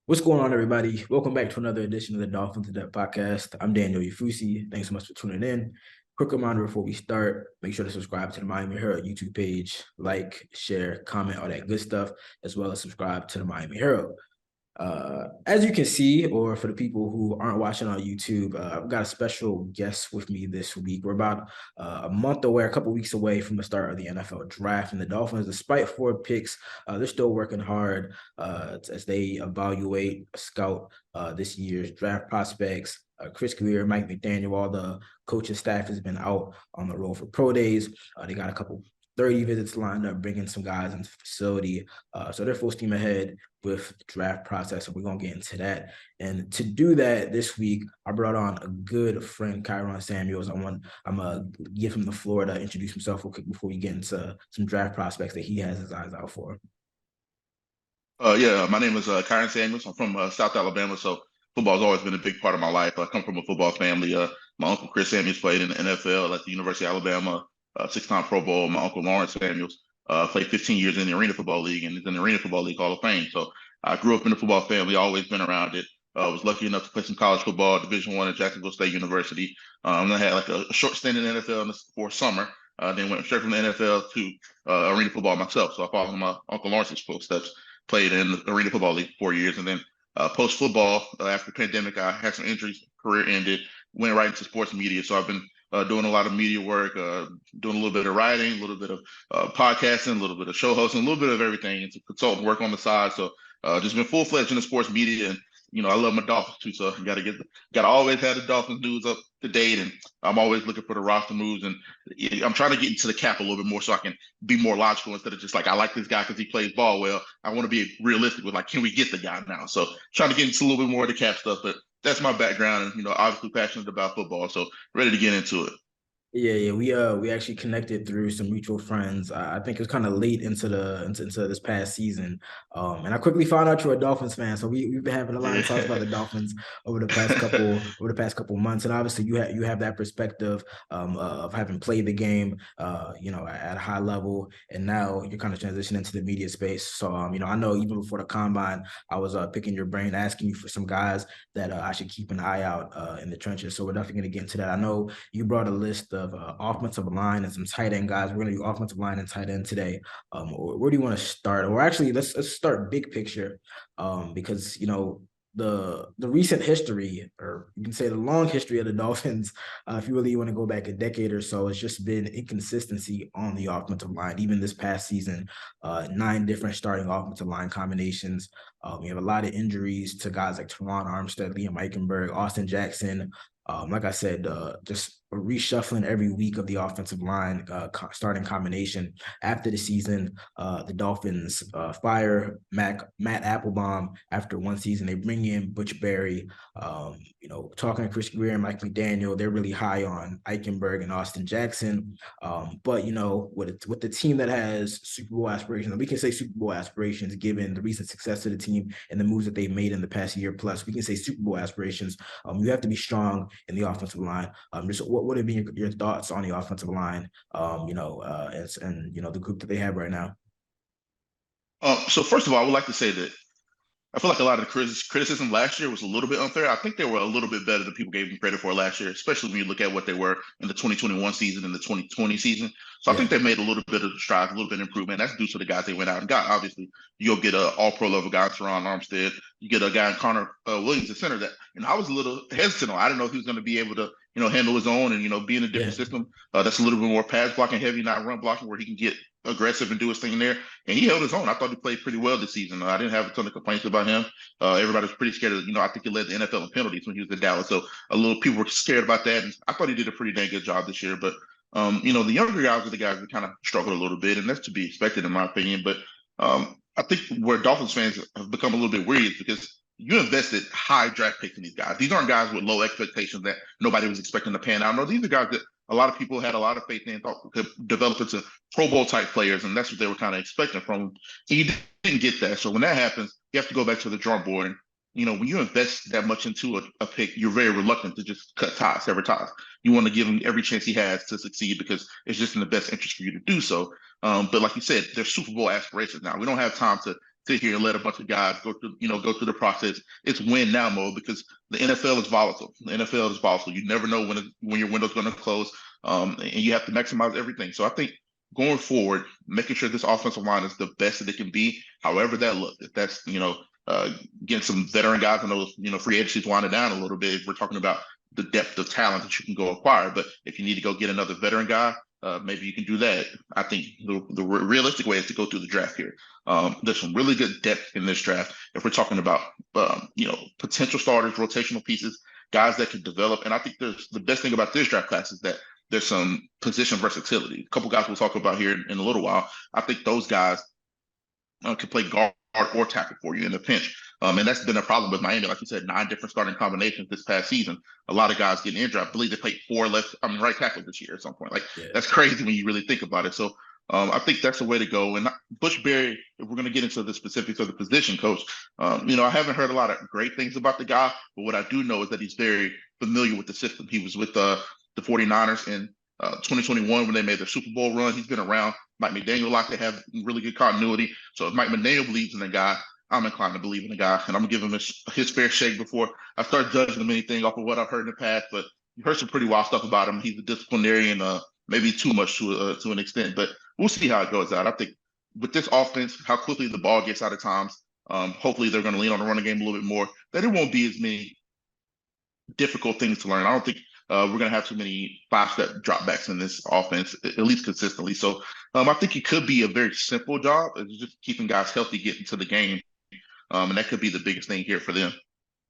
What's going on, everybody? Welcome back to another edition of the Dolphins In Depth podcast. I'm Daniel Oyefusi. Thanks so much for tuning in. Quick reminder before we start, make sure to subscribe to the Miami Herald YouTube page, like, share, comment, all that good stuff, as well as subscribe to the Miami Herald. As you can see, or for the people who aren't watching on YouTube, I've got a special guest with me this week. We're about a month away, a couple weeks away from the start of the NFL draft, and the Dolphins, despite 4 picks, they're still working hard as they evaluate, scout this year's draft prospects. Chris Grier, Mike McDaniel, all the coaching staff has been out on the road for pro days. They got a couple 30 visits lined up, bringing some guys into the facility. So they're full steam ahead with the draft process, and we're going to get into that. And to do that this week, I brought on a good friend, Kyron Samuels. I'm going to give him the floor to introduce himself real quick before we get into some draft prospects that he has his eyes out for. My name is Kyron Samuels. I'm from South Alabama, so football has always been a big part of my life. I come from a football family. My uncle Chris Samuels played in the NFL at the University of Alabama, six-time Pro Bowl. My uncle Lawrence Samuels played 15 years in the Arena Football League and is in the Arena Football League Hall of Fame. So I grew up in the football family, always been around it. Was lucky enough to play some college football, Division I at Jacksonville State University. I had like a short stint in the NFL for summer. Then went straight from the NFL to arena football myself. So I followed my uncle Lawrence's footsteps, played in the Arena Football League for 4 years, and then post football, after the pandemic, I had some injuries, career ended, went right into sports media. So I've been doing a lot of media work, doing a little bit of writing, a little bit of podcasting, a little bit of show hosting, a little bit of everything, and some consultant work on the side. So just been full fledged in the sports media, and I love my Dolphins too. So got to always have the Dolphins news up to date, and I'm always looking for the roster moves, and I'm trying to get into the cap a little bit more so I can be more logical instead of just like I like this guy because he plays ball well. I want to be realistic with like, can we get the guy now? So trying to get into a little bit more of the cap stuff, but that's my background, and obviously passionate about football, so ready to get into it. Yeah, we actually connected through some mutual friends. I think it was kind of late into this past season, and I quickly found out you're a Dolphins fan. So we've been having a lot of talks about Yeah. the Dolphins over the past couple months, and obviously you have that perspective of having played the game, at a high level, and now you're kind of transitioning into the media space. So I know even before the combine, I was picking your brain, asking you for some guys that I should keep an eye out in the trenches. So we're definitely going to get into that. I know you brought a list of offensive line and some tight end guys. We're going to do offensive line and tight end today. Where do you want to start? Or actually, let's start big picture, because the recent history, or you can say the long history of the Dolphins, if you really want to go back a decade or so, it's just been inconsistency on the offensive line. Even this past season, 9 different starting offensive line combinations. We have a lot of injuries to guys like Teron Armstead, Liam Eichenberg, Austin Jackson. Like I said, just reshuffling every week of the offensive line starting combination. After the season, the Dolphins fire Matt Applebaum after one season. They bring in Butch Berry. Talking to Chris Grier and Mike McDaniel, they're really high on Eichenberg and Austin Jackson. But with the team that has Super Bowl aspirations, we can say Super Bowl aspirations given the recent success of the team and the moves that they've made in the past year plus. We can say Super Bowl aspirations. You have to be strong in the offensive line. Just what have been your thoughts on the offensive line? The group that they have right now. So first of all, I would like to say that I feel like a lot of the criticism last year was a little bit unfair. I think they were a little bit better than people gave them credit for last year, especially when you look at what they were in the 2021 season and the 2020 season. So I Yeah, think they made a little bit of strides, a little bit of improvement. That's due to the guys they went out and got. Obviously, you'll get a all-pro level guy, Teron Armstead. You get a guy in Connor Williams, the center that, I was a little hesitant on. I didn't know if he was going to be able to, handle his own and, be in a yeah, different system that's a little bit more pass blocking heavy, not run blocking, where he can get aggressive and do his thing there. And he held his own. I thought he played pretty well this season. I didn't have a ton of complaints about him. Everybody was pretty scared of, I think he led the NFL in penalties when he was in Dallas. So a little people were scared about that. And I thought he did a pretty dang good job this year. But, the younger guys are the guys that kind of struggled a little bit. And that's to be expected, in my opinion. But I think where Dolphins fans have become a little bit weird is because you invested high draft picks in these guys. These aren't guys with low expectations that nobody was expecting to pan out. No, these are guys that a lot of people had a lot of faith in, thought could develop into Pro Bowl type players, and that's what they were kind of expecting from him. He didn't get that. So when that happens, you have to go back to the drawing board. And when you invest that much into a pick, you're very reluctant to just cut ties, sever ties. You want to give him every chance he has to succeed because it's just in the best interest for you to do so. But like you said, there's Super Bowl aspirations now. We don't have time to sit here and let a bunch of guys go through the process. It's win now mode because the NFL is volatile. The NFL is volatile. You never know when your window's going to close, and you have to maximize everything. So I think going forward, making sure this offensive line is the best that it can be, however that looks. If that's getting some veteran guys, I know free agency's winding down a little bit. If we're talking about the depth of talent that you can go acquire, but if you need to go get another veteran guy, maybe you can do that. I think the realistic way is to go through the draft here. There's some really good depth in this draft. If we're talking about, potential starters, rotational pieces, guys that can develop. And I think the best thing about this draft class is that there's some position versatility. A couple guys we'll talk about here in a little while. I think those guys can play guard or tackle for you in a pinch. And that's been a problem with Miami. Like you said, 9 different starting combinations this past season. A lot of guys getting injured. I believe they played 4 right tackle this year at some point. That's crazy when you really think about it. So I think that's the way to go. And Bushbury, if we're going to get into the specifics of the position coach, I haven't heard a lot of great things about the guy, but what I do know is that he's very familiar with the system. He was with the 49ers in 2021 when they made their Super Bowl run. He's been around Mike McDaniel like they have really good continuity. So if Mike McDaniel believes in the guy, I'm inclined to believe in the guy, and I'm gonna give him his fair shake before I start judging him anything off of what I've heard in the past. But you heard some pretty wild stuff about him. He's a disciplinarian, maybe too much to an extent, but we'll see how it goes out. I think with this offense, how quickly the ball gets out of times, hopefully they're going to lean on the running game a little bit more. That it won't be as many difficult things to learn. I don't think we're going to have too many 5-step dropbacks in this offense, at least consistently. So I think it could be a very simple job. It's just keeping guys healthy, getting to the game. And that could be the biggest thing here for them.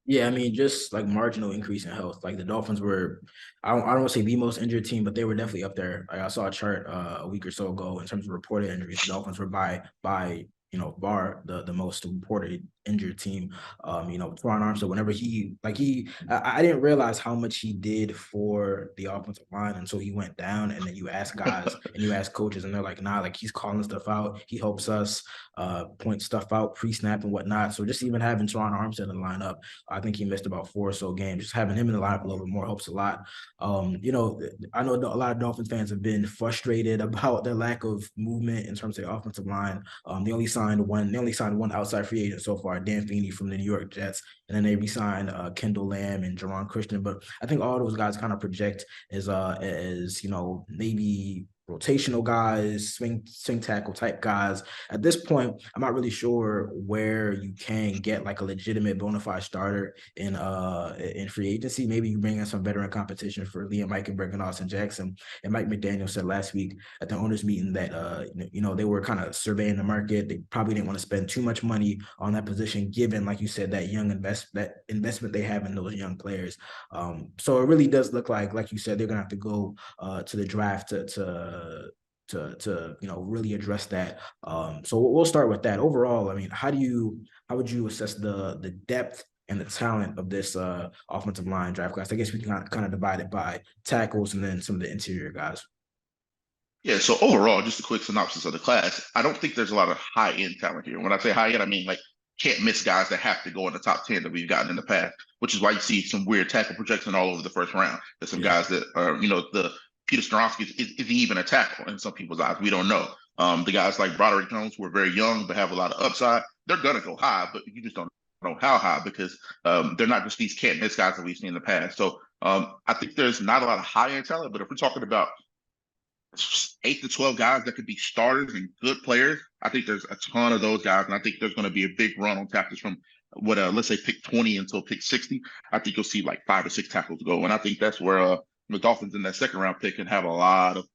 Yeah, I mean, just like marginal increase in health. Like the Dolphins were, I don't want to say the most injured team, but they were definitely up there. Like I saw a chart a week or so ago in terms of reported injuries. The Dolphins were by bar the most reported injured team. Teron Armstead, whenever I didn't realize how much he did for the offensive line until he went down. And then you ask guys and you ask coaches, and they're like, nah, like he's calling stuff out. He helps us point stuff out pre-snap and whatnot. So just even having Teron Armstead in the lineup, I think he missed about 4 or so games. Just having him in the lineup a little bit more helps a lot. I know a lot of Dolphins fans have been frustrated about their lack of movement in terms of the offensive line. They only signed one outside free agent so far, Dan Feeney from the New York Jets, and then they re-signed Kendall Lamb and Jerron Christian. But I think all those guys kind of project as maybe rotational guys, swing tackle type guys. At this point, I'm not really sure where you can get like a legitimate bona fide starter in free agency. Maybe you bring in some veteran competition for Liam Eichenberg and Austin Jackson. And Mike McDaniel said last week at the owners meeting that they were kind of surveying the market. They probably didn't want to spend too much money on that position, given, like you said, that investment they have in those young players. So it really does look like you said, they're gonna have to go to the draft to really address that. So we'll start with that. Overall, I mean, how would you assess the depth and the talent of this offensive line draft class? I guess we can kind of divide it by tackles and then some of the interior guys. Yeah, so overall, just a quick synopsis of the class. I don't think there's a lot of high-end talent here. When I say high-end, I mean like can't miss guys that have to go in the top 10 that we've gotten in the past, which is why you see some weird tackle projection all over the first round. There's some guys that are, the Peter Skoronski is even a tackle in some people's eyes. We don't know. The guys like Broderick Jones, who are very young but have a lot of upside, they're going to go high, but you just don't know how high because they're not just these can't miss guys that we've seen in the past. So I think there's not a lot of high-end talent, but if we're talking about 8 to 12 guys that could be starters and good players, I think there's a ton of those guys, and I think there's going to be a big run on tackles from let's say pick 20 until pick 60. I think you'll see like 5 or 6 tackles go, and I think that's where the Dolphins in that second round pick can have a lot of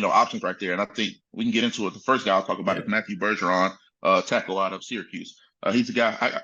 options right there. And I think we can get into it. The first guy I'll talk about is Matthew Bergeron, tackle out of Syracuse. He's a guy.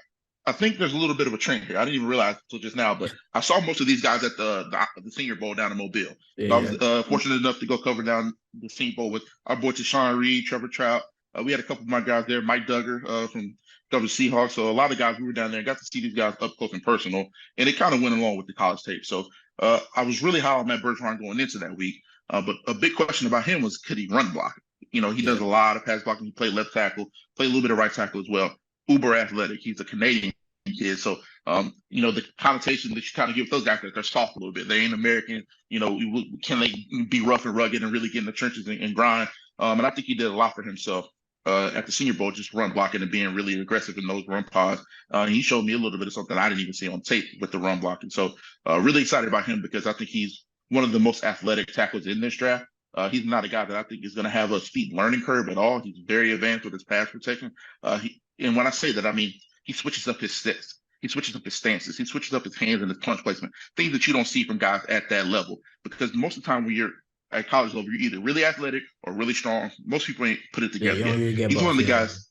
I think there's a little bit of a trend here. I didn't even realize until just now, but I saw most of these guys at the Senior Bowl down in Mobile. So I was fortunate enough to go cover down the Senior Bowl with our boy Tashawn Reed, Trevor Trout. We had a couple of my guys there, Mike Duggar from the Seahawks. So a lot of guys, we were down there, got to see these guys up close and personal, and it kind of went along with the college tape. So I was really high on Matt Bergeron going into that week. But a big question about him was, could he run block? He does a lot of pass blocking. He played left tackle, played a little bit of right tackle as well. Uber athletic. He's a Canadian kid. So, the connotation that you kind of give those guys, that they're soft a little bit. They ain't American. Can they be rough and rugged and really get in the trenches and grind? And I think he did a lot for himself. at the Senior Bowl, just run blocking and being really aggressive in those run pods. He showed me a little bit of something I didn't even see on tape with the run blocking. So really excited about him because I think he's one of the most athletic tackles in this draft. He's not a guy that I think is going to have a steep learning curve at all. He's very advanced with his pass protection. And when I say that, I mean he switches up his sets. He switches up his stances. He switches up his hands and his punch placement. Things that you don't see from guys at that level. Because most of the time when you're at college level, you're either really athletic or really strong. Most people ain't put it together yet. He's one of the guys.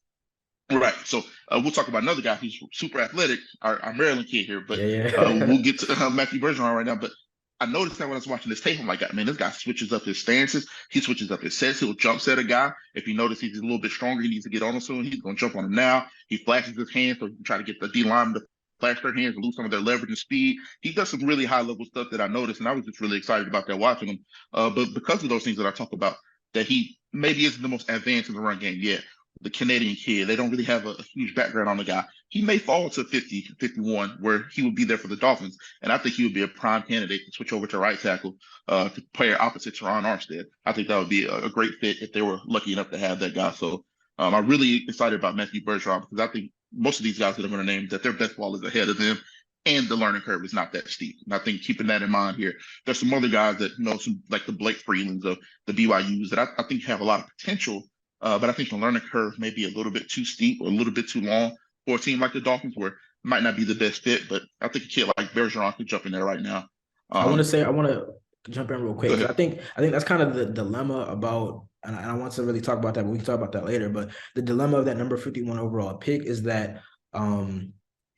Right. So we'll talk about another guy who's super athletic, our Maryland kid here, but we'll get to Matthew Bergeron right now. But I noticed that when I was watching this tape, I'm like, man, this guy switches up his stances. He switches up his sets. He'll jump set a guy. If you notice he's a little bit stronger, he needs to get on him soon. He's going to jump on him now. He flashes his hands so he can try to get the D lineman to flash their hands and lose some of their leverage and speed. He does some really high level stuff that I noticed, and I was just really excited about that watching him. But because of those things that I talk about, that he maybe isn't the most advanced in the run game yet. The Canadian kid, they don't really have a huge background on the guy. He may fall to 50, 51, where he would be there for the Dolphins. And I think he would be a prime candidate to switch over to right tackle to play opposite Teron Armstead. I think that would be a great fit if they were lucky enough to have that guy. So I'm really excited about Matthew Bergeron because I think most of these guys that I'm going to name, that their best ball is ahead of them and the learning curve is not that steep. And I think keeping that in mind here, there's some other guys that, some like the Blake Freelands of the BYUs that I think have a lot of potential. But I think the learning curve may be a little bit too steep or a little bit too long for a team like the Dolphins, where it might not be the best fit. But I think a kid like Bergeron could jump in there right now. I want to jump in real quick because I think that's kind of the dilemma about, and I want to really talk about that, but we can talk about that later. But the dilemma of that number 51 overall pick is that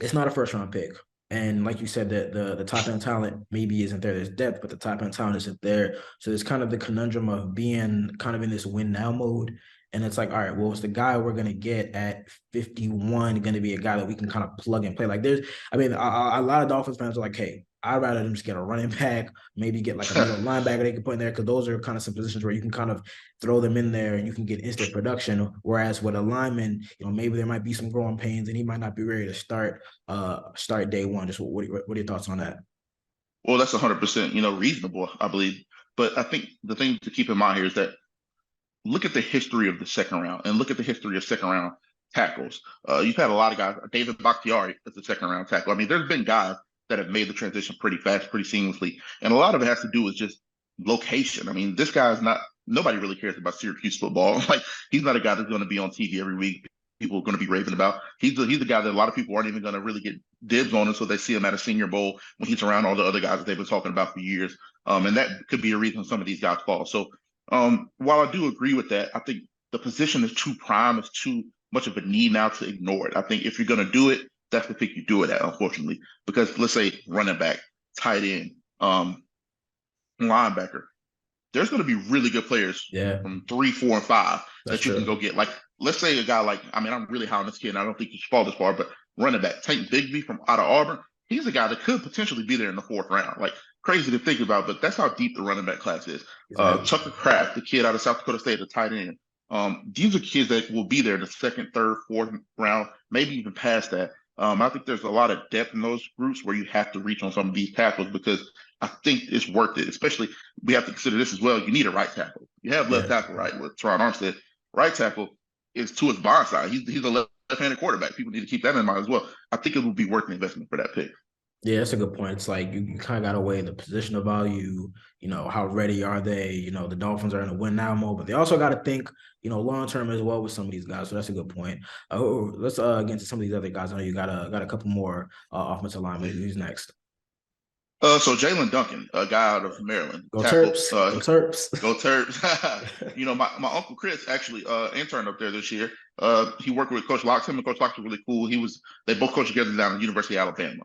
it's not a first round pick. And like you said, that the top end talent maybe isn't there. There's depth, but the top end talent isn't there. So there's kind of the conundrum of being kind of in this win now mode. And it's like, all right, well, it's the guy we're going to get at 51 going to be a guy that we can kind of plug and play. Like a lot of Dolphins fans are like, hey, I'd rather them just get a running back, maybe get like a middle linebacker they can put in there, because those are kind of some positions where you can kind of throw them in there and you can get instant production. Whereas with a lineman, maybe there might be some growing pains and he might not be ready to start day one. Just what are your thoughts on that? Well, that's 100%, reasonable, I believe. But I think the thing to keep in mind here is that look at the history of the second round and look at the history of second round tackles. You've had a lot of guys, David Bakhtiari as a second round tackle. I mean, there's been guys that have made the transition pretty fast, pretty seamlessly. And a lot of it has to do with just location. I mean, this guy's nobody really cares about Syracuse football. Like, he's not a guy that's going to be on TV every week. People are going to be raving about. He's a guy that a lot of people aren't even going to really get dibs on until they see him at a Senior Bowl when he's around all the other guys that they've been talking about for years. And that could be a reason some of these guys fall. So while I do agree with that, I think the position is too prime. It's too much of a need now to ignore it. I think if you're going to do it, that's the pick you do it at, unfortunately. Because let's say running back, tight end, linebacker, there's going to be really good players from 3, 4, and 5 that you can go get. Like, let's say a guy like, I'm really high on this kid, and I don't think he should fall this far, but running back, Tank Bigsby from out of Auburn, he's a guy that could potentially be there in the 4th round. Like, crazy to think about, but that's how deep the running back class is. Exactly. Tucker Kraft, the kid out of South Dakota State, the tight end. These are kids that will be there in the 2nd, 3rd, 4th round, maybe even past that. I think there's a lot of depth in those groups where you have to reach on some of these tackles because I think it's worth it. Especially, we have to consider this as well. You need a right tackle. You have left tackle, right, with Teron Armstead. Right tackle is to his blind side. He's a left-handed quarterback. People need to keep that in mind as well. I think it would be worth the investment for that pick. Yeah, that's a good point. It's like you kind of got to weigh the positional value, how ready are they? The Dolphins are in a win now mode, but they also got to think, long term as well with some of these guys. So that's a good point. Let's get into some of these other guys. I know you got a couple more offensive linemen. Who's next? So Jalen Duncan, a guy out of Maryland. Go Terps. Go Terps. Go Terps. My Uncle Chris actually interned up there this year. He worked with Coach Locke. Him and Coach Locke were really cool. They both coached together down at the University of Alabama.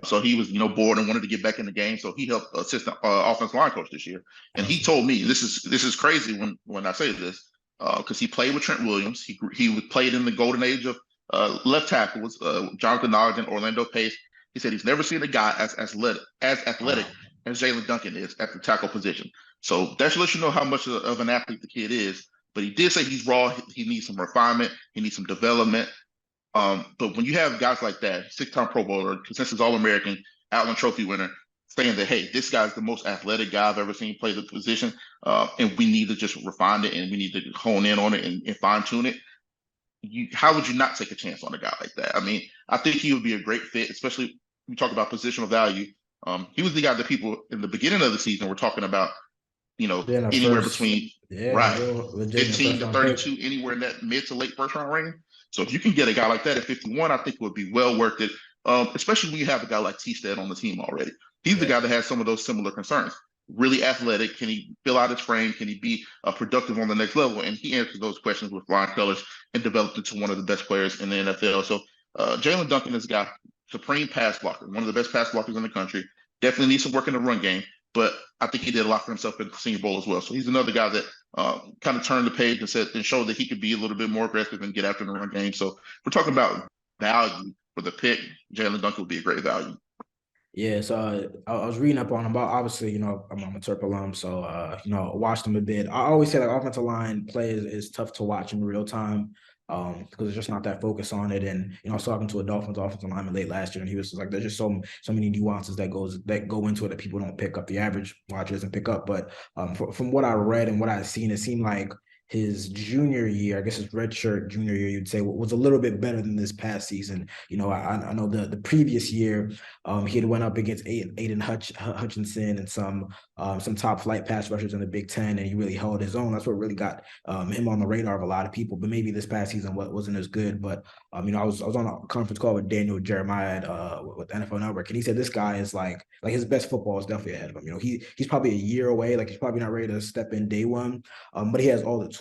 So he was, bored and wanted to get back in the game. So he helped assistant offensive line coach this year. And he told me, this is crazy when I say this, because he played with Trent Williams. He played in the golden age of left tackles, Jonathan Ogden, Orlando Pace. He said he's never seen a guy as athletic as Jalen Duncan is at the tackle position. So that should let you know how much of an athlete the kid is. But he did say he's raw. He needs some refinement. He needs some development. But when you have guys like that, 6-time Pro Bowler, consensus All-American, Outland Trophy winner, saying that, hey, this guy's the most athletic guy I've ever seen play the position, and we need to just refine it and we need to hone in on it and fine-tune it, how would you not take a chance on a guy like that? I mean, I think he would be a great fit, especially we talk about positional value. He was the guy that people in the beginning of the season were talking about, Then a anywhere first, between yeah, right real legitimate 15 first to round pick. 32, anywhere in that mid to late first round range. So if you can get a guy like that at 51, I think it would be well worth it. Especially when you have a guy like T-Stead on the team already. He's the Yeah. guy that has some of those similar concerns. Really athletic. Can he fill out his frame? Can he be productive on the next level? And he answered those questions with flying colors and developed into one of the best players in the NFL. So Jalen Duncan is a guy, supreme pass blocker, one of the best pass blockers in the country. Definitely needs some work in the run game, but I think he did a lot for himself in the Senior Bowl as well. So he's another guy that kind of turned the page and showed that he could be a little bit more aggressive and get after the run game. So we're talking about value for the pick. Jalen Duncan would be a great value. Yeah, so I was reading up on him. But obviously, I'm a Terp alum, so I watched him a bit. I always say like offensive line play is tough to watch in real time, because it's just not that focus on it. And I was talking to a Dolphins offensive lineman late last year, and he was just like, "There's just so many nuances that go into it that people don't pick up. The average watcher doesn't pick up." But from what I read and what I've seen, it seemed like his junior year, I guess his redshirt junior year, you'd say was a little bit better than this past season. I know the previous year, he had went up against Aiden Hutchinson and some top flight pass rushers in the Big Ten, and he really held his own. That's what really got him on the radar of a lot of people. But maybe this past season wasn't as good. But I was on a conference call with Daniel Jeremiah with NFL Network, and he said this guy is like his best football is definitely ahead of him. He's probably a year away. Like he's probably not ready to step in day one, but he has all the tools.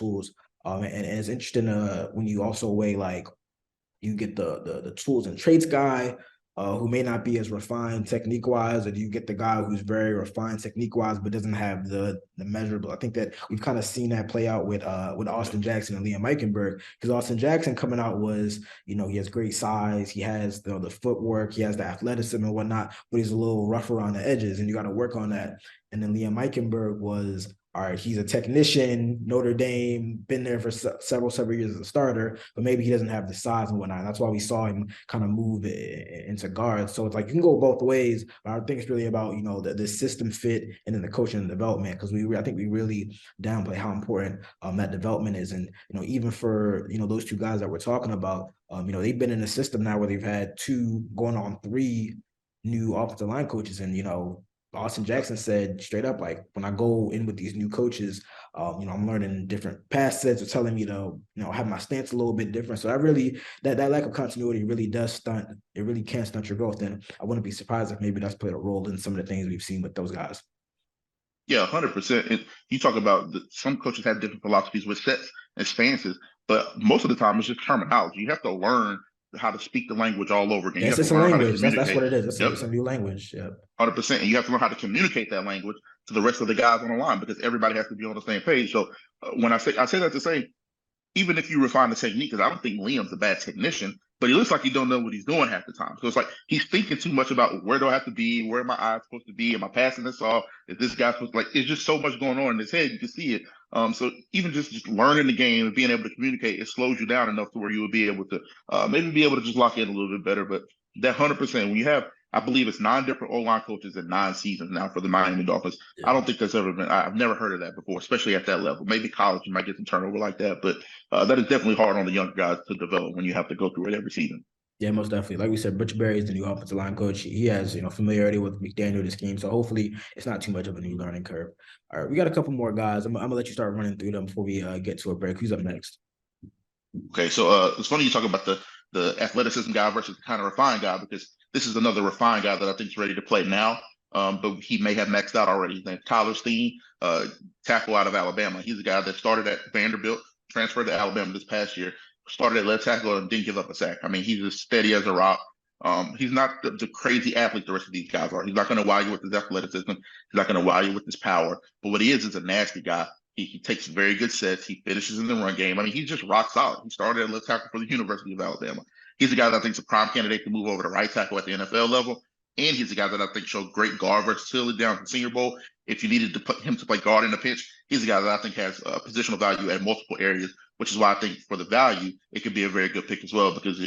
And it's interesting when you also weigh like you get the tools and traits guy who may not be as refined technique wise, or do you get the guy who's very refined technique wise but doesn't have the measurable? I think that we've kind of seen that play out with Austin Jackson and Liam Eichenberg, because Austin Jackson coming out was he has great size, he has the footwork, he has the athleticism and whatnot, but he's a little rough around the edges, and you got to work on that. And then Liam Eichenberg was all right, he's a technician, Notre Dame, been there for several years as a starter, but maybe he doesn't have the size and whatnot. And that's why we saw him kind of move into guard. So it's like you can go both ways, but I think it's really about the system fit and then the coaching and development, because I think we really downplay how important that development is. And even for those two guys that we're talking about, they've been in a system now where they've had 2 going on 3 new offensive line coaches, and Austin Jackson said straight up, like, when I go in with these new coaches, I'm learning different pass sets, or telling me to, have my stance a little bit different. So that lack of continuity really does stunt. It really can stunt your growth. And I wouldn't be surprised if maybe that's played a role in some of the things we've seen with those guys. Yeah, 100%. And you talk about some coaches have different philosophies with sets and stances, but most of the time it's just terminology. You have to learn how to speak the language all over again. You Yes, have to it's a learn how to language. That's communicate. what it is. Yep, It's a new language. Yeah. 100%. And you have to learn how to communicate that language to the rest of the guys on the line, because everybody has to be on the same page. So when I say that to say, even if you refine the technique, because I don't think Liam's a bad technician, but he looks like he don't know what he's doing half the time. So it's like he's thinking too much about where do I have to be, where are my eyes supposed to be, am I passing this off? Is this guy supposed to, like? It's just so much going on in his head. You can see it. So even just learning the game and being able to communicate, it slows you down enough to where you would be able to maybe be able to just lock in a little bit better. But that 100%, when you have, I believe it's 9 different O-line coaches in 9 seasons now for the Miami Dolphins. Yeah. I don't think that's ever been. I've never heard of that before, especially at that level. Maybe college, you might get some turnover like that, but that is definitely hard on the younger guys to develop when you have to go through it every season. Yeah, most definitely. Like we said, Butch Berry is the new offensive line coach. He has, familiarity with McDaniel, the scheme. So hopefully it's not too much of a new learning curve. All right, we got a couple more guys. I'm gonna let you start running through them before we get to a break. Who's up next? Okay, so it's funny you talk about the athleticism guy versus the kind of refined guy, because this is another refined guy that I think is ready to play now. But he may have maxed out already. His name's Tyler Steen, tackle out of Alabama. He's a guy that started at Vanderbilt, transferred to Alabama this past year, started at left tackle and didn't give up a sack. I mean, he's as steady as a rock. He's not the crazy athlete the rest of these guys are. He's not going to wow you with his athleticism. He's not going to wow you with his power. But what he is a nasty guy. He takes very good sets. He finishes in the run game. I mean, he's just rock solid. He started at left tackle for the University of Alabama. He's a guy that I think is a prime candidate to move over to right tackle at the NFL level. And he's a guy that I think showed great guard versatility down in the Senior Bowl. If you needed to put him to play guard in a pinch, he's a guy that I think has positional value at multiple areas, which is why I think for the value, it could be a very good pick as well. Because,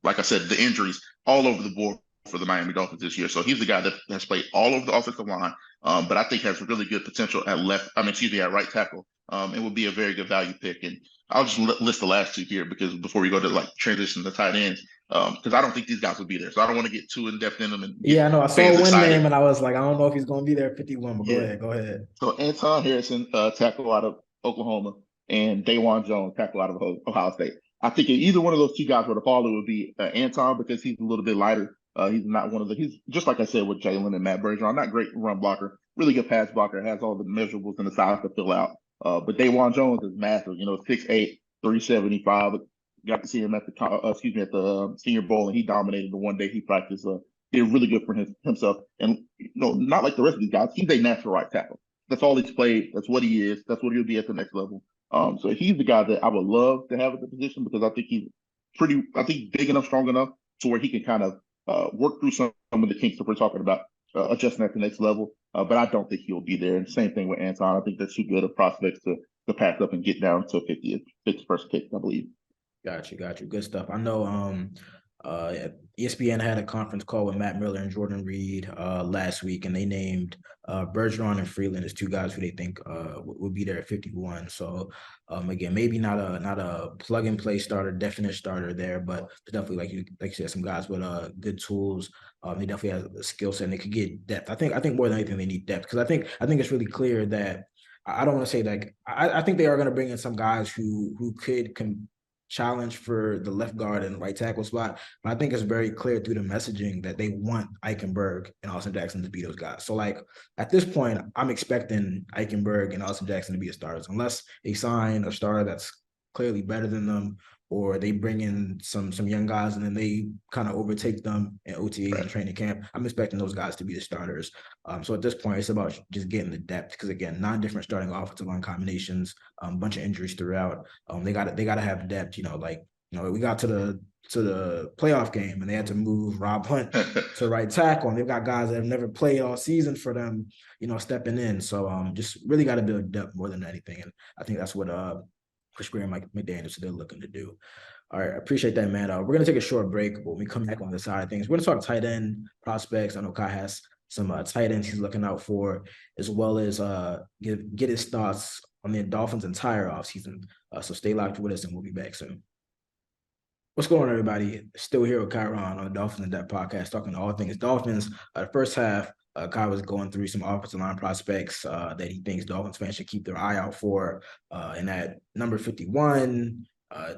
like I said, the injuries all over the board for the Miami Dolphins this year. So he's the guy that has played all over the offensive line, but I think has really good potential at right tackle it would be a very good value pick. And I'll just list the last two here because before we go to like transition to tight ends, because I don't think these guys will be there. So I don't want to get too in depth in them and get Yeah, I know. I saw fans one excited. name and I was like, I don't know if he's going to be there at 51, but Yeah. go ahead. So Anton Harrison, tackle out of Oklahoma, and Dawan Jones, tackle out of Ohio State. I think if either one of those two guys were to fall, it would be Anton because he's a little bit lighter. He's not one of the. He's just like I said with Jalen and Matt Bergeron, not great run blocker, really good pass blocker, has all the measurables and the size to fill out. But Dawan Jones is massive. 6'8", 375. Got to see him at the Senior Bowl, and he dominated the one day he practiced. Did really good for himself, and not like the rest of these guys. He's a natural right tackle. That's all he's played. That's what he is. That's what he'll be at the next level. So he's the guy that I would love to have at the position because I think he's big enough, strong enough to where he can kind of work through some of the kinks that we're talking about, adjusting at the next level. But I don't think he'll be there. And same thing with Anton. I think they're too good of prospects to pass up and get down to 51st pick, I believe. Got you. Good stuff. I know ESPN had a conference call with Matt Miller and Jordan Reed last week, and they named Bergeron and Freeland as two guys who they think would be there at 51. So again, maybe not a plug and play starter, definite starter there, but definitely like you said, some guys with good tools. They definitely have a skill set and they could get depth. I think more than anything they need depth because I think it's really clear that I don't want to say like I think they are going to bring in some guys who could challenge for the left guard and right tackle spot. But I think it's very clear through the messaging that they want Eichenberg and Austin Jackson to be those guys. So like at this point, I'm expecting Eichenberg and Austin Jackson to be the starters, unless they sign a starter that's clearly better than them, or they bring in some young guys and then they kind of overtake them in OTAs and training camp. I'm expecting those guys to be the starters. So at this point, it's about just getting the depth because again, 9 different starting offensive line combinations, a bunch of injuries throughout. They got to have depth. We got to the playoff game and they had to move Rob Hunt to right tackle, and they've got guys that have never played all season for them, stepping in. So just really got to build depth more than anything, and I think that's what Chris Grier and Mike McDaniels they're looking to do. All right, I appreciate that, man. We're going to take a short break, but when we come back on the side of things, we're going to talk tight end prospects. I know Kai has some tight ends he's looking out for, as well as get his thoughts on the Dolphins' entire offseason. So stay locked with us, and we'll be back soon. What's going on, everybody? Still here with Kyron on the Dolphins In Depth podcast, talking all things Dolphins. The first half, Kai was going through some offensive line prospects that he thinks Dolphins fans should keep their eye out for in that number 51,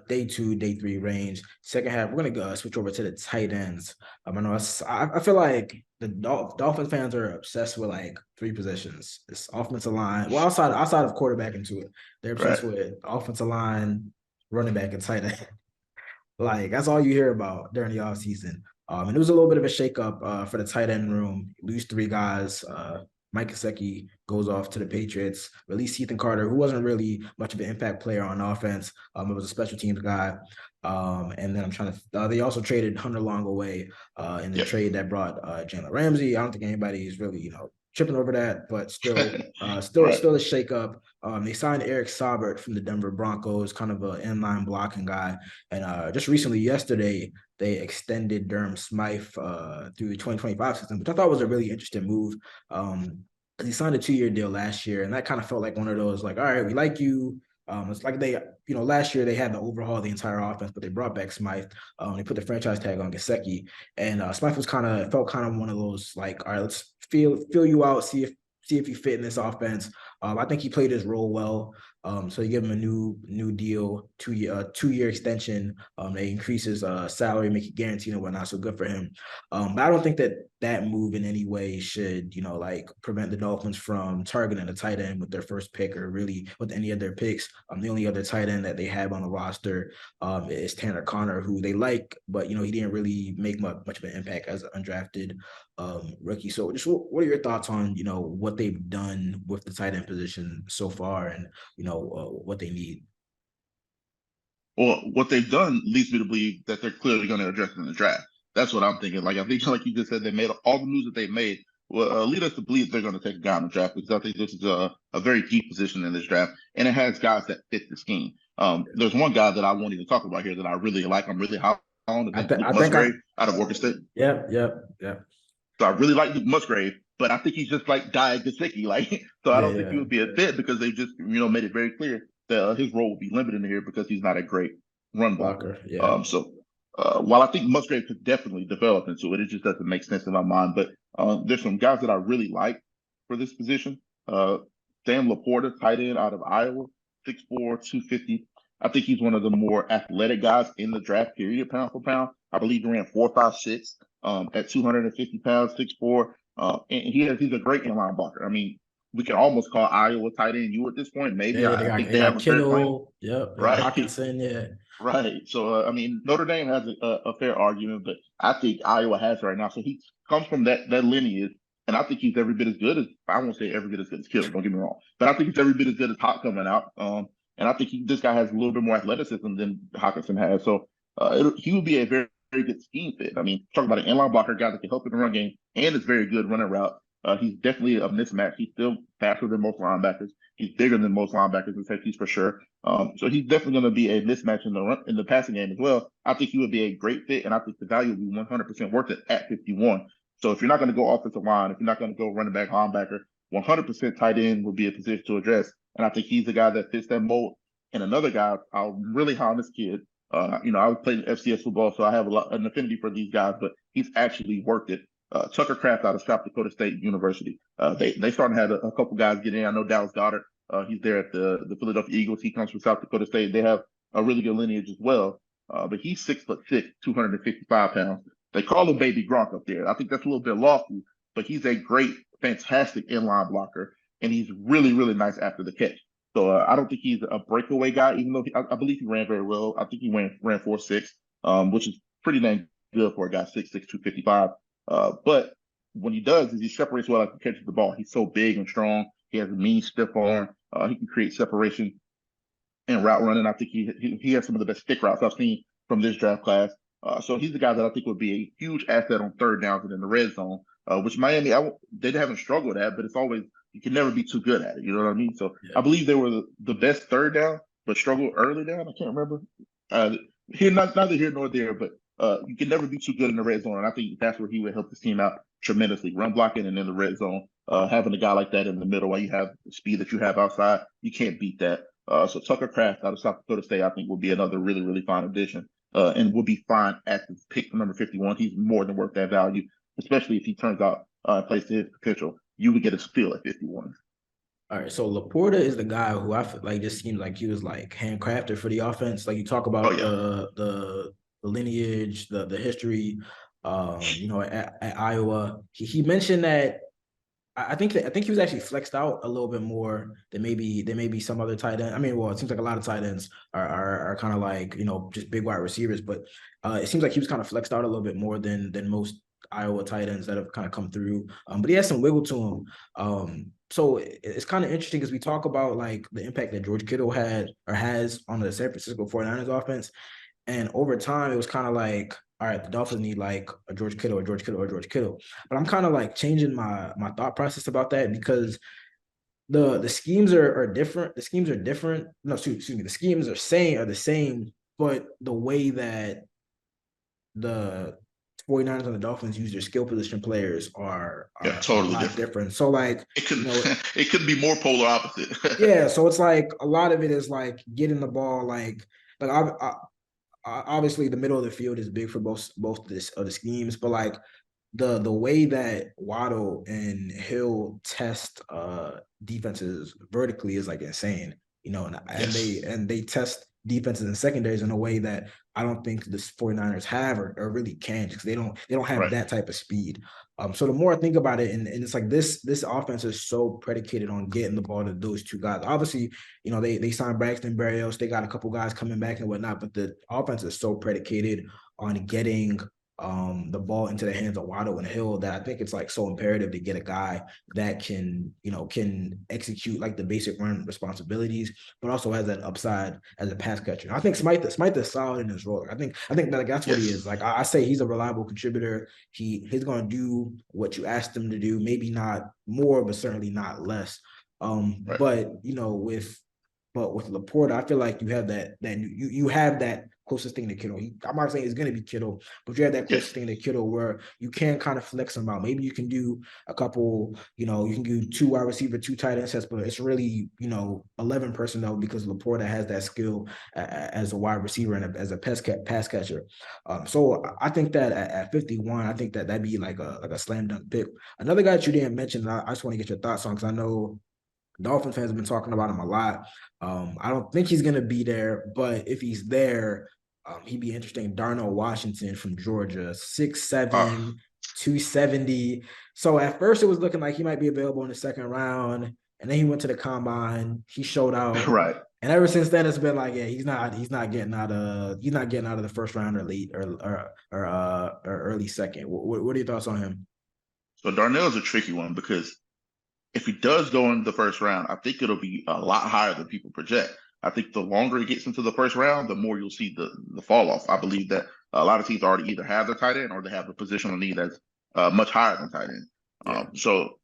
day 2, day 3 range. Second half, we're going to switch over to the tight ends. I feel like the Dolphins fans are obsessed with like 3 positions. It's offensive line. Well, outside of quarterback into it, they're obsessed with offensive line, running back, and tight end. Like, that's all you hear about during the offseason. And it was a little bit of a shakeup for the tight end room. Lose 3 guys. Mike Gesicki goes off to the Patriots. Release Ethan Carter, who wasn't really much of an impact player on offense. It was a special teams guy. And then they also traded Hunter Long away in the trade that brought Jalen Ramsey. I don't think anybody's really, tripping over that, but still a shakeup. They signed Eric Saubert from the Denver Broncos, kind of an inline blocking guy. And just recently, yesterday, they extended Durham Smythe through the 2025 season, which I thought was a really interesting move. He signed a 2-year deal last year, and that kind of felt like one of those, like, all right, we like you. It's like they, last year they had to overhaul the entire offense, but they brought back Smythe. They put the franchise tag on Gesicki, and Smythe felt kind of one of those, like, all right, let's feel you out, see if you fit in this offense. I think he played his role well. So they give him a new deal, 2-year extension. They increase his salary, make it guaranteed and whatnot. So good for him. But I don't think that move in any way should, prevent the Dolphins from targeting a tight end with their first pick or really with any of their picks. The only other tight end that they have on the roster is Tanner Connor, who they like, but he didn't really make much of an impact as an undrafted rookie. So just what are your thoughts on what they've done with the tight end position so far, and what they need? Well, what they've done leads me to believe that they're clearly going to address it in the draft. That's what I'm thinking. Like, I think, like you just said, they made all the moves that they've made will lead us to believe they're going to take a guy in the draft, because I think this is a very deep position in this draft, and it has guys that fit the scheme. There's one guy that I won't even talk about here that I really like. I'm really high on. Musgrave out of Oregon State. Yep. So I really like Luke Musgrave, but I think he's just like Guy Gesicki. Like, so I Yeah, don't think yeah, he would be a fit because they just, made it very clear that his role will be limited in here because he's not a great run blocker. blocker. Yeah, While I think Musgrave could definitely develop into it, it just doesn't make sense in my mind. But there's some guys that I really like for this position. Sam Laporta, tight end out of Iowa, 6'4", 250. I think he's one of the more athletic guys in the draft period, pound for pound. I believe he ran 4.56 at 250 pounds, 6'4". And he's a great inline blocker. I mean, we can almost call Iowa tight end you at this point. Maybe yeah. I think They they have got a fair claim, Kittle. Yep, they got right? Hawkinson. Yeah, Right. So, I mean, Notre Dame has a fair argument, but I think Iowa has it right now. So he comes from that lineage, and I think he's every bit as good as, I won't say every bit as good as Kittle, don't get me wrong, but I think he's every bit as good as Hawk coming out. And I think this guy has a little bit more athleticism than Hawkinson has. So he would be a very, very good scheme fit. I mean, talk about an inline blocker guy that can help in the run game and is very good running route. He's definitely a mismatch. He's still faster than most linebackers. He's bigger than most linebackers and safeties for sure. So he's definitely going to be a mismatch in the passing game as well. I think he would be a great fit, and I think the value will be 100% worth it at 51. So if you're not going to go offensive line, if you're not going to go running back, linebacker, 100% tight end would be a position to address. And I think he's the guy that fits that mold. And another guy, I'm really high on this kid. I was playing FCS football, so I have an affinity for these guys, but he's actually worked it. Tucker Kraft out of South Dakota State University. They starting to have a couple guys get in. I know Dallas Goedert. He's there at the Philadelphia Eagles. He comes from South Dakota State. They have a really good lineage as well. But he's 6'6", 255 pounds. They call him Baby Gronk up there. I think that's a little bit lofty, but he's a great, fantastic inline blocker, and he's really, really nice after the catch. So I don't think he's a breakaway guy, even though I believe he ran very well. I think he ran 4.6, which is pretty dang good for a guy 6'6", 255. But when he does is he separates well after he catches the ball. He's so big and strong. He has a mean, stiff arm. He can create separation and route running. I think he has some of the best stick routes I've seen from this draft class. So he's the guy that I think would be a huge asset on third downs and in the red zone, which Miami, they haven't struggled at, but it's always, you can never be too good at it. You know what I mean? So yeah. I believe they were the best third down, but struggled early down. I can't remember. Neither here nor there, but you can never be too good in the red zone. And I think that's where he would help his team out tremendously. Run blocking and in the red zone, having a guy like that in the middle while you have the speed that you have outside, you can't beat that. So Tucker Kraft out of South Dakota State, I think, will be another really, really fine addition. And will be fine at the pick number 51. He's more than worth that value, especially if he turns out plays to his potential. You would get a steal at 51. All right, so Laporta is the guy who I feel like just seems like he was like handcrafted for the offense. Like you talk about the lineage, the history, at Iowa. He mentioned that I think he was actually flexed out a little bit more than maybe some other tight end. I mean, well, it seems like a lot of tight ends are kind of like, just big wide receivers, but it seems like he was kind of flexed out a little bit more than most Iowa tight ends that have kind of come through. But he has some wiggle to him. So it's kind of interesting because we talk about like the impact that George Kittle had or has on the San Francisco 49ers offense. And over time, it was kind of like, all right, the Dolphins need like a George Kittle or George Kittle or George Kittle. But I'm kind of like changing my thought process about that because the schemes are different. The schemes are different. No, excuse me. The schemes are the same, but the way that the 49ers and the Dolphins use their skill position players are a totally lot different. So like it could it could be more polar opposite. Yeah, so it's like a lot of it is like getting the ball like obviously the middle of the field is big for both of the schemes, but like the way that Waddle and Hill test defenses vertically is like insane, and they test defenses and secondaries in a way that I don't think the 49ers have or really can because they don't have that type of speed. So the more I think about it, and it's like this offense is so predicated on getting the ball to those two guys. Obviously, they signed Braxton Berrios, they got a couple guys coming back and whatnot, but the offense is so predicated on getting the ball into the hands of Waddle and Hill that I think it's like so imperative to get a guy that can execute like the basic run responsibilities, but also has that upside as a pass catcher. I think Smythe is solid in his role. I think that's what he is. Like I say, he's a reliable contributor. He's going to do what you asked him to do. Maybe not more, but certainly not less. But with Laporta, I feel like you have that you have that closest thing to Kittle. I'm not saying it's going to be Kittle, but you have that closest thing to Kittle where you can kind of flex him out. Maybe you can do a couple, you can do 2 wide receiver, 2 tight end sets, but it's really, 11 personnel because Laporta has that skill as a wide receiver and as a pass catcher. So I think that at 51, I think that'd be like a slam dunk pick. Another guy that you didn't mention, I just want to get your thoughts on, because I know Dolphin fans have been talking about him a lot. I don't think he's going to be there, but if he's there, he'd be interesting. Darnell Washington from Georgia, 6'7", 270. So at first it was looking like he might be available in the second round, and then he went to the combine. He showed out. Right. And ever since then, it's been like, yeah, he's not getting out of the first round or late or early second. What are your thoughts on him? So Darnell's a tricky one because if he does go in the first round, I think it'll be a lot higher than people project. I think the longer he gets into the first round, the more you'll see the fall off. I believe that a lot of teams already either have their tight end or they have a positional need that's much higher than tight end. Yeah. So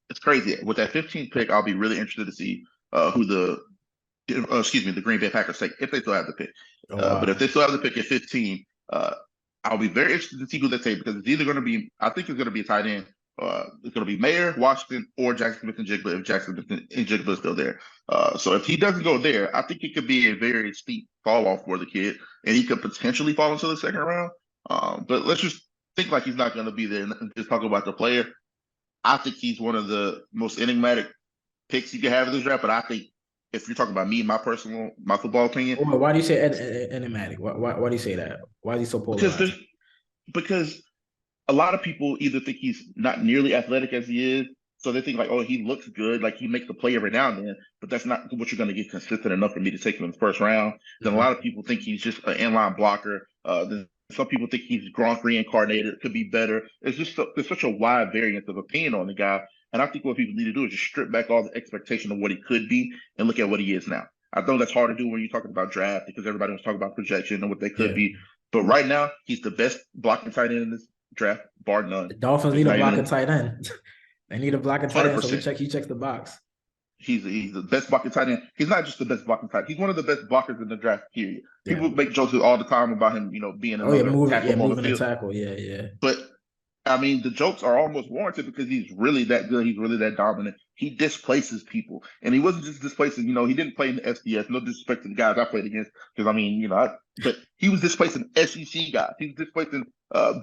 it's crazy. With that 15th pick, I'll be really interested to see who the Green Bay Packers take, if they still have the pick. Wow. But if they still have the pick at 15, I'll be very interested to see who they take, because it's either going to be, I think it's going to be a tight end. It's going to be Mayer, Washington, or Jackson Smith-Njigba if Jackson Smith-Njigba is still there. So if he doesn't go there, I think it could be a very steep fall off for the kid, and he could potentially fall into the second round. But let's just think like he's not going to be there and just talk about the player. I think he's one of the most enigmatic picks you can have in this draft, but I think if you're talking about me, my football opinion. Why do you say enigmatic? Why do you say that? Why is he so polarized? Because a lot of people either think he's not nearly athletic as he is, so they think like, oh, he looks good, like he makes the play every now and then, but that's not what you're going to get consistent enough for me to take him in the first round. Then a lot of people think he's just an inline blocker. Then some people think he's Gronk reincarnated, could be better. There's such a wide variance of opinion on the guy. And I think what people need to do is just strip back all the expectation of what he could be and look at what he is now. I know that's hard to do when you're talking about draft, because everybody wants to talk about projection and what they could be. But right now, he's the best blocking tight end in this draft, bar none. The Dolphins need a blocking tight end. They need a blocking tight end, so he checks the box. He's the best blocking tight end. He's not just the best blocking tight end. He's one of the best blockers in the draft, period. Yeah. People make jokes all the time about him, being moving the tackle. Yeah. But I mean, the jokes are almost warranted because he's really that good. He's really that dominant. He displaces people. And he wasn't just displacing, he didn't play in the FCS. No disrespect to the guys I played against, because but he was displacing SEC guys. He was displacing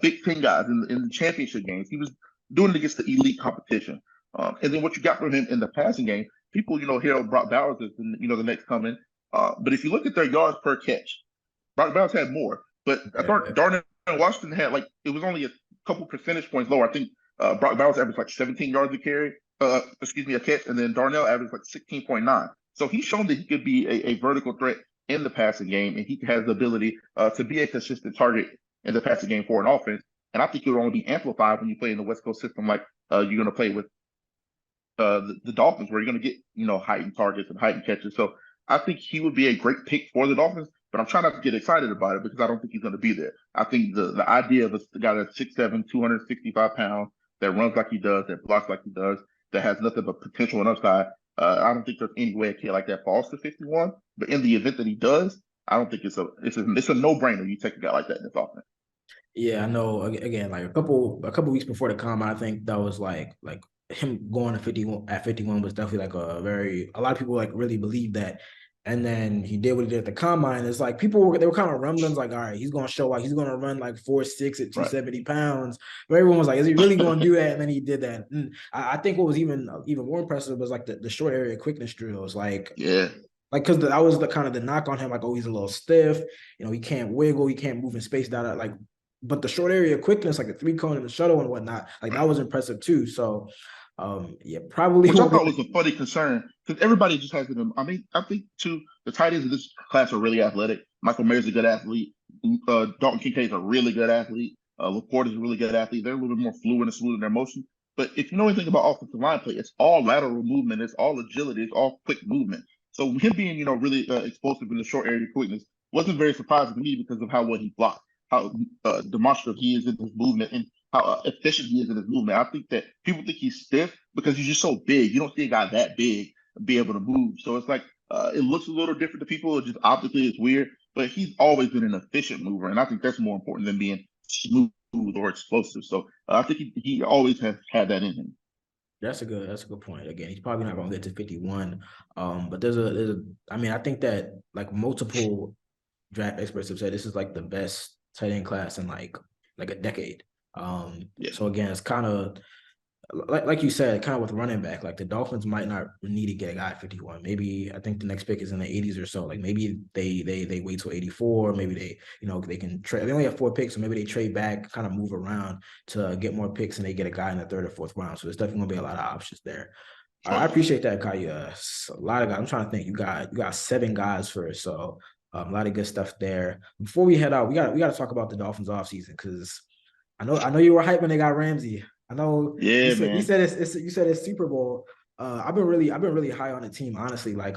Big Ten guys in the championship games. He was doing it against the elite competition. And then what you got from him in the passing game, people, hear Brock Bowers as the next coming. But if you look at their yards per catch, Brock Bowers had more. But I thought Darnell Washington had it was only a couple percentage points lower. I think Brock Bowers averaged 17 yards a catch, and then Darnell averaged 16.9. So he's shown that he could be a vertical threat in the passing game, and he has the ability to be a consistent target in the passing game for an offense. And I think it will only be amplified when you play in the West Coast system like you're going to play with the Dolphins, where you're going to get heightened targets and heightened catches. So I think he would be a great pick for the Dolphins. But I'm trying not to get excited about it because I don't think he's going to be there. I think the idea of a guy that's 6'7", 265 pounds, that runs like he does, that blocks like he does, that has nothing but potential and upside, I don't think there's any way a kid like that falls to 51. But in the event that he does, I don't think it's a no-brainer. You take a guy like that in this offense. Yeah, I know. Again, like a couple weeks before the combine, I think that was like him going to 51 at 51 was definitely a lot of people really believe that. And then he did what he did at the combine. It's like they were kind of rumblings all right, he's going to show he's going to run 4'6" at 270 pounds. But everyone was like, is he really going to do that? And then he did that. And I think what was even more impressive was the short area quickness drills. Because that was the kind of the knock on him, he's a little stiff. He can't wiggle, he can't move in space. But the short area quickness, the 3-cone and the shuttle and whatnot, that was impressive too. So probably. Which I thought was a funny concern because everybody just has them. I think too, the tight ends of this class are really athletic. Michael Mayer's a good athlete. Dalton Kincaid's a really good athlete. Laporta's a really good athlete. They're a little bit more fluid and smooth in their motion. But if you know anything about offensive line play, it's all lateral movement. It's all agility. It's all quick movement. So him being, really explosive in the short area quickness wasn't very surprising to me because of how well he blocked, how demonstrative he is in his movement, and how efficient he is in his movement. I think that people think he's stiff because he's just so big. You don't see a guy that big be able to move. So it's it looks a little different to people. Just optically, it's weird. but he's always been an efficient mover, and I think that's more important than being smooth or explosive. So I think he always has had that in him. That's a good point. Again, he's probably not going to get to 51. But I mean, I think that like multiple draft experts have said this is like the best tight end class in like a decade. Yeah. So again, it's kind of like you said, kind of with running back, like the Dolphins might not need to get a guy at 51. Maybe I think the next pick is in the 80s or so. Like maybe they wait till 84. Maybe they can trade. They only have 4 picks, so maybe they trade back, kind of move around to get more picks, and they get a guy in the 3rd or 4th round. So there's definitely gonna be a lot of options there. Oh, I yeah. appreciate that, Kai. A lot of guys. I'm trying to think. You got 7 guys first, so a lot of good stuff there. Before we head out, we got to talk about the Dolphins offseason because I know you were hyped when they got Ramsey. I know Yeah, you man. said it's Super Bowl. I've been really high on the team, honestly. Like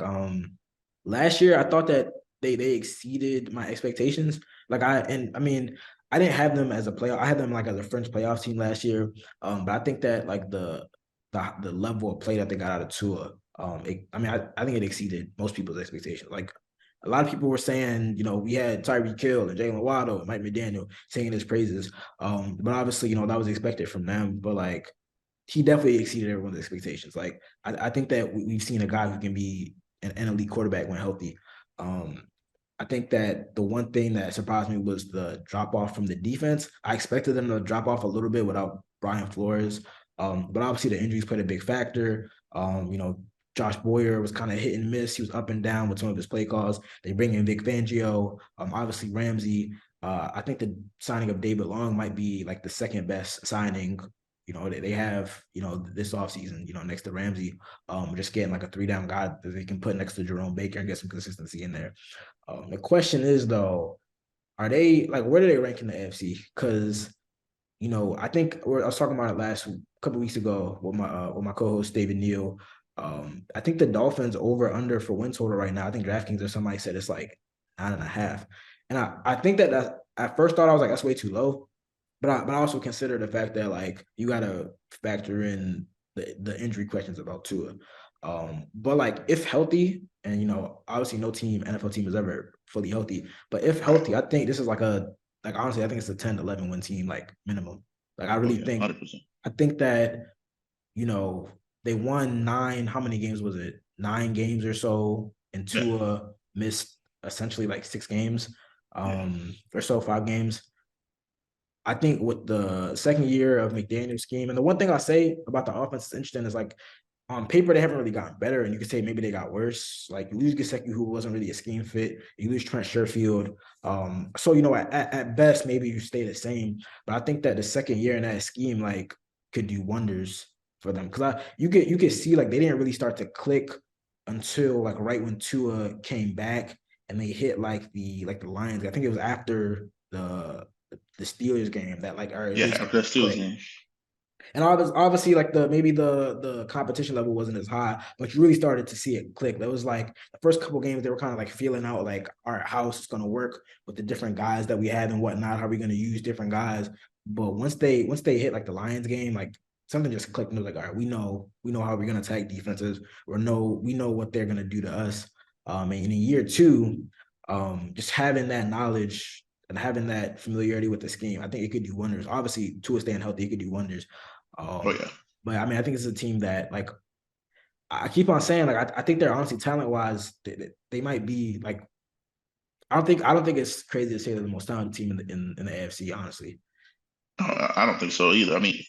last year I thought that they exceeded my expectations. I mean I didn't have them as a playoff. I had them like as a French playoff team last year. But I think that like the level of play that they got out of Tua, I think it exceeded most people's expectations. Like a lot of people were saying, we had Tyreek Hill and Jalen Waddle and Mike McDaniel singing his praises. But obviously, that was expected from them. But like, he definitely exceeded everyone's expectations. Like, I think that we've seen a guy who can be an elite quarterback when healthy. I think that the one thing that surprised me was the drop off from the defense. I expected them to drop off a little bit without Brian Flores. But obviously the injuries played a big factor. Josh Boyer was kind of hit and miss. He was up and down with some of his play calls. They bring in Vic Fangio, obviously Ramsey. I think the signing of David Long might be like the second best signing. They have, this offseason, next to Ramsey, just getting like a 3-down guy that they can put next to Jerome Baker and get some consistency in there. The question is though, are they like where do they rank in the AFC? Because I think I was talking about it a couple weeks ago with my co-host David Neal. I think the Dolphins over under for win total right now. I think DraftKings or somebody said it's like 9.5, and I think that at first thought I was like that's way too low, but I also consider the fact that like you got to factor in the injury questions about Tua. But like if healthy, and obviously no NFL team is ever fully healthy, but if Right. healthy, I think this is like honestly, I think it's a 10-11 win team, like minimum. Like I Oh, really yeah. think 100%. I think that, they won 9, how many games was it? 9 games or so, and Yeah. Tua missed essentially like 6 games, Yeah. or so, 5 games. I think with the second year of McDaniel's scheme, and the one thing I say about the offense is interesting is like on paper they haven't really gotten better, and you could say maybe they got worse. Like you lose Gesicki, who wasn't really a scheme fit. You lose Trent Sherfield. So at best maybe you stay the same, but I think that the second year in that scheme like could do wonders for them because you could see like they didn't really start to click until like right when Tua came back and they hit like the Lions. I think it was after the Steelers game that like all right, it really Yeah. started That's to still his click. game. And obviously like maybe the competition level wasn't as high, but you really started to see it click. That was like the first couple games they were kind of like feeling out like all right, how is this going to work with the different guys that we have and whatnot? How are we going to use different guys? But once they hit like the Lions game, like something just clicked and it was like all right, we know how we're going to attack defenses, or we know what they're going to do to us. And in year 2, just having that knowledge and having that familiarity with the scheme, I think it could do wonders. Obviously, Tua staying healthy, it could do wonders. Oh, yeah. But I mean, I think it's a team that like I keep on saying like I think they're honestly talent wise they might be like I don't think it's crazy to say they're the most talented team in the AFC, honestly. I don't think so either. I mean,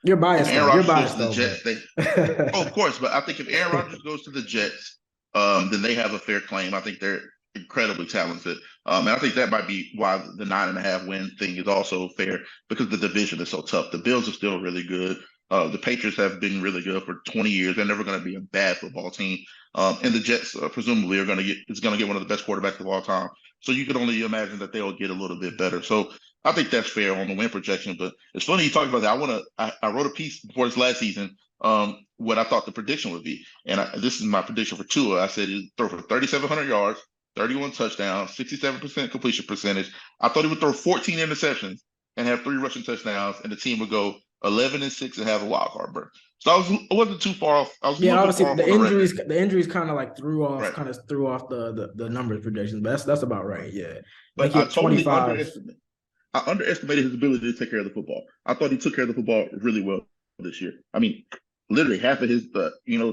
You're if biased Aaron though. You're Rodgers goes biased to the though, Jets, oh, of but course, but I think if Aaron Rodgers goes to the Jets, then they have a fair claim. I think they're incredibly talented. And I think that might be why the 9.5 win thing is also fair because the division is so tough. The Bills are still really good. The Patriots have been really good for 20 years. They're never going to be a bad football team. And the Jets presumably are going to get one of the best quarterbacks of all time. So you could only imagine that they'll get a little bit better. So I think that's fair on the win projection. But it's funny you talked about that. I wrote a piece before this last season, what I thought the prediction would be. And this is my prediction for Tua. I said he'd throw for 3,700 yards, 31 touchdowns, 67% completion percentage. I thought he would throw 14 interceptions and have 3 rushing touchdowns, and the team would go 11-6 and have a wild card berth. So I wasn't too far off. I was a Yeah, little bit obviously far off on the injuries kind of like threw off right. the numbers projections, but that's about right. Yeah, I think But he I had totally 25. underestimated his ability to take care of the football. I thought he took care of the football really well this year. I mean, literally half of his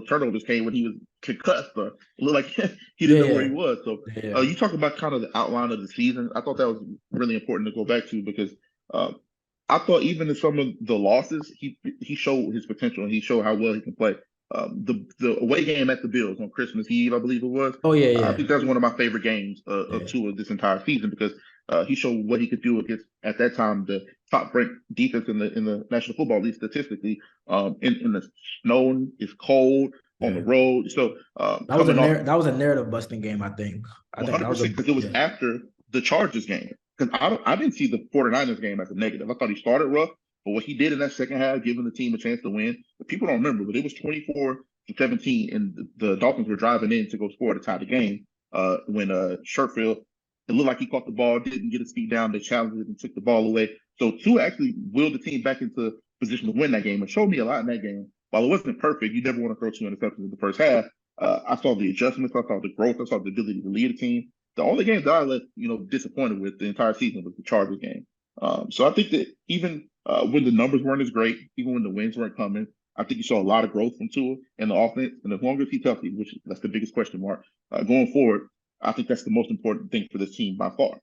turnovers came when he was concussed. It looked like he didn't know where he was. So you talk about kind of the outline of the season. I thought that was really important to go back to because I thought even in some of the losses, he showed his potential and he showed how well he can play. The away game at the Bills on Christmas Eve, I believe it was. Oh yeah. I think that's one of my favorite games of Tua this entire season because he showed what he could do against at that time the top ranked defense in the National Football League statistically. In the snow, it's cold on the road. So that was a narrative busting game. I think 100% because it was after the Chargers game. Because I didn't see the 49ers game as a negative. I thought he started rough, but what he did in that second half, giving the team a chance to win, people don't remember, but it was 24-17, and the Dolphins were driving in to go score to tie the game. When Sherfield, it looked like he caught the ball, didn't get his feet down, they challenged it and took the ball away. So Tua actually willed the team back into position to win that game and showed me a lot in that game. While it wasn't perfect, you never want to throw 2 interceptions in the first half. I saw the adjustments, I saw the growth, I saw the ability to lead a team. The only game that I left, disappointed with the entire season was the Chargers game. So I think that even when the numbers weren't as great, even when the wins weren't coming, I think you saw a lot of growth from Tua in the offense. And as long as he's healthy, which that's the biggest question mark going forward, I think that's the most important thing for this team by far.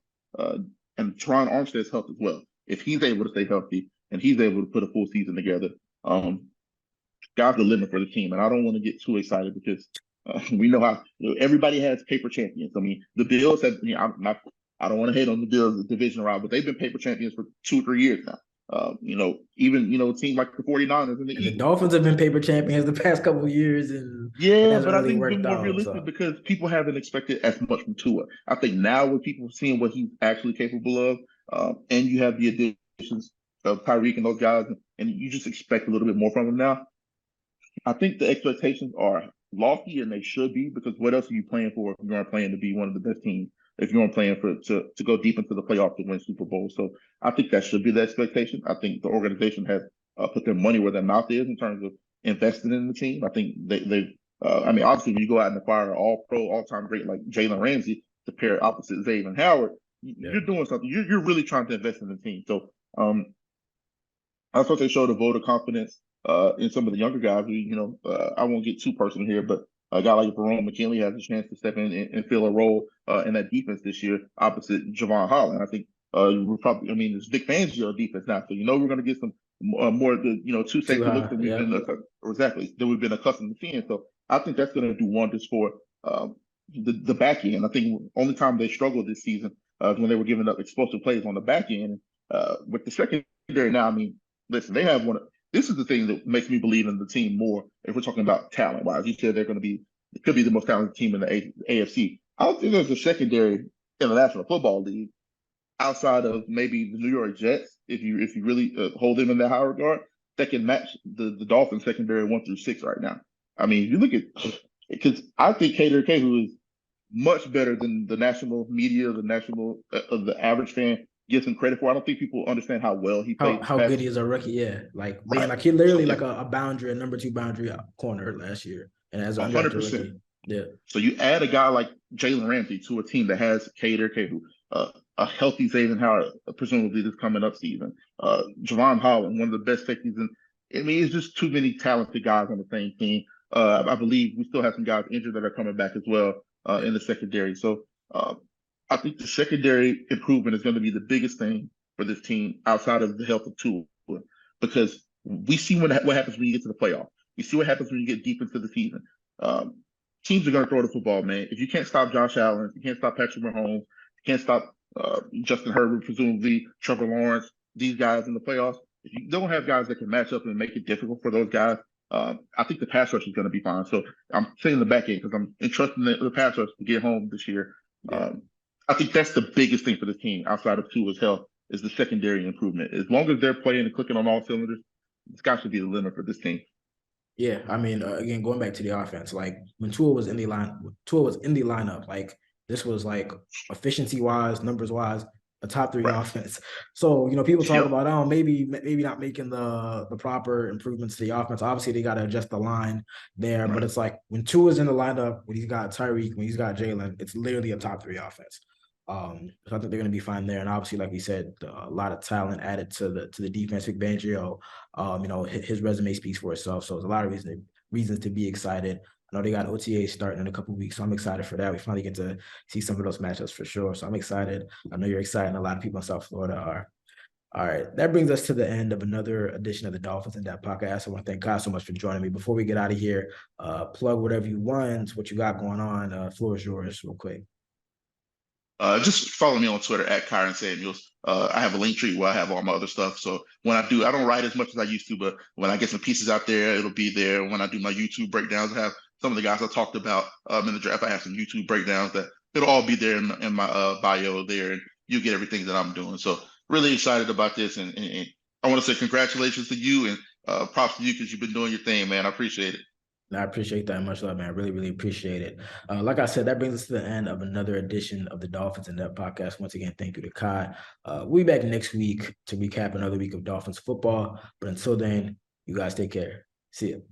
And Teron Armstead's health as well. If he's able to stay healthy and he's able to put a full season together, sky's the limit for the team. And I don't want to get too excited because we know how everybody has paper champions. I mean, the Bills have. I don't want to hate on the Bills division round, but they've been paper champions for 2 or 3 years now. Even a team like the 49ers and the Dolphins have been paper champions the past couple of years, and but I think it's been more realistic because people haven't expected as much from Tua. I think now with people seeing what he's actually capable of, and you have the additions of Tyreek and those guys, and you just expect a little bit more from him now. I think the expectations are lofty, and they should be, because what else are you playing for if you aren't playing to be one of the best teams? If you aren't playing to go deep into the playoffs to win Super Bowl, so I think that should be the expectation. I think the organization has put their money where their mouth is in terms of investing in the team. I think they I mean, obviously, when you go out and acquire an all-pro, all-time great like Jalen Ramsey to pair opposite Xavier Howard, you're doing something. You're really trying to invest in the team. So I thought they showed a vote of confidence in some of the younger guys. I won't get too personal here, but a guy like Verone McKinley has a chance to step in and fill a role in that defense this year opposite Javon Holland. I think we're probably, it's Vic Fangio defense now, so we're going to get some more of the 2 safety looks that we've been accustomed to seeing. So I think that's going to do wonders for the back end. I think only time they struggled this season is when they were giving up explosive plays on the back end. With the secondary now, listen, they have one. This is the thing that makes me believe in the team more. If we're talking about talent wise, you said it could be the most talented team in the AFC. I don't think there's a secondary in the National Football League outside of maybe the New York Jets, if you really hold them in that high regard, that can match the Dolphins secondary 1 through 6 right now. If you look at, because I think Kader Kahu is much better than the national media, the average fan gives him credit for. I don't think people understand how well he played. How good he is a rookie, yeah. Like he literally a boundary, a number 2 boundary corner last year, and as an 100%. Rookie. Yeah. So you add a guy like Jalen Ramsey to a team that has Kader Kahu, a healthy Xavier Howard, presumably this coming up season, Javon Holland, one of the best safeties, and it's just too many talented guys on the same team. I believe we still have some guys injured that are coming back as well in the secondary. So I think the secondary improvement is going to be the biggest thing for this team outside of the health of Tua, because we see what happens when you get to the playoff. We see what happens when you get deep into the season. Teams are going to throw the football, man. If you can't stop Josh Allen, if you can't stop Patrick Mahomes, you can't stop Justin Herbert, presumably Trevor Lawrence, these guys in the playoffs. If you don't have guys that can match up and make it difficult for those guys, I think the pass rush is going to be fine. So I'm saying the back end because I'm entrusting the pass rush to get home this year. Yeah. I think that's the biggest thing for the team outside of Tua's health is the secondary improvement. As long as they're playing and clicking on all cylinders, this guy should be the limit for this team. Yeah, again, going back to the offense, like when Tua was in the lineup, like this was like efficiency wise, numbers wise, a top three Right. offense. So, people talk Yep. about, oh, maybe not making the proper improvements to the offense. Obviously, they got to adjust the line there, but Right. it's like when Tua's in the lineup, when he's got Tyreek, when he's got Jalen, it's literally a top three offense. So I think they're going to be fine there, and obviously, like we said, a lot of talent added to the defense. Vic Fangio, his resume speaks for itself. So there's a lot of reasons to be excited. I know they got OTA starting in a couple of weeks, so I'm excited for that. We finally get to see some of those matchups for sure. So I'm excited. I know you're excited, and a lot of people in South Florida are. All right, that brings us to the end of another edition of the Dolphins In Depth podcast. I want to thank Kyle so much for joining me. Before we get out of here, plug whatever you want, what you got going on. Floor is yours, real quick. Just follow me on Twitter at Kyron Samuels. I have a link tree where I have all my other stuff. So when I do, I don't write as much as I used to, but when I get some pieces out there, it'll be there. When I do my YouTube breakdowns, I have some of the guys I talked about in the draft. I have some YouTube breakdowns that it'll all be there in my bio there, and you get everything that I'm doing. So really excited about this, and I want to say congratulations to you and props to you because you've been doing your thing, man. I appreciate it. I appreciate that much, love, man. I really, really appreciate it. Like I said, that brings us to the end of another edition of the Dolphins In Depth podcast. Once again, thank you to Kai. We'll be back next week to recap another week of Dolphins football. But until then, you guys take care. See you.